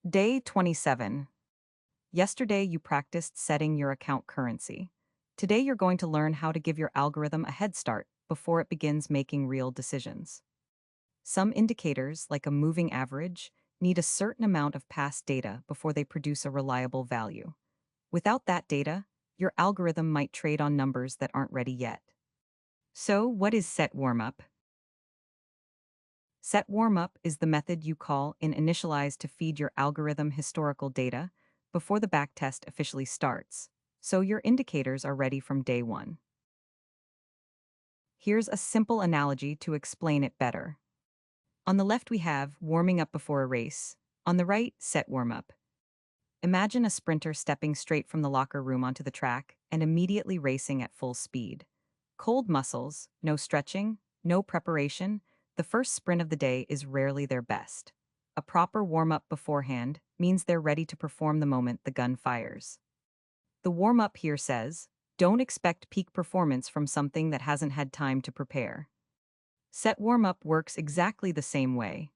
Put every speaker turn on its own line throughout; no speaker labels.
Day 27. Yesterday, you practiced setting your account currency. Today, you're going to learn how to give your algorithm a head start before it begins making real decisions. Some indicators, like a moving average, need a certain amount of past data before they produce a reliable value. Without that data, your algorithm might trade on numbers that aren't ready yet. So, what is SetWarmUp? SetWarmUp is the method you call in initialize to feed your algorithm historical data before the backtest officially starts, so your indicators are ready from day one. Here's a simple analogy to explain it better. On the left, we have warming up before a race. On the right, set warm up. Imagine a sprinter stepping straight from the locker room onto the track and immediately racing at full speed. Cold muscles, no stretching, no preparation, the first sprint of the day is rarely their best. A proper warm up beforehand means they're ready to perform the moment the gun fires. The warm up here says, don't expect peak performance from something that hasn't had time to prepare. Set warm up works exactly the same way.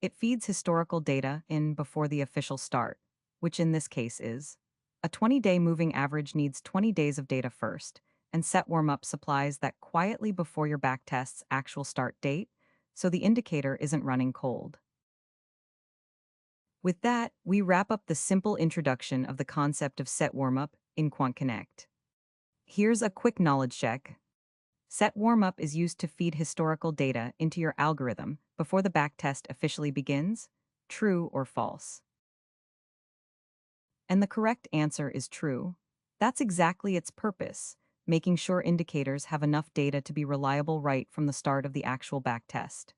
It feeds historical data in before the official start, which in this case is a 20-day moving average needs 20 days of data first, and set warm-up supplies that quietly before your backtest's actual start date, so the indicator isn't running cold. With that, we wrap up the simple introduction of the concept of set warm-up in QuantConnect. Here's a quick knowledge check. Set warm-up is used to feed historical data into your algorithm before the backtest officially begins, true or false. And the correct answer is true. That's exactly its purpose, making sure indicators have enough data to be reliable right from the start of the actual backtest.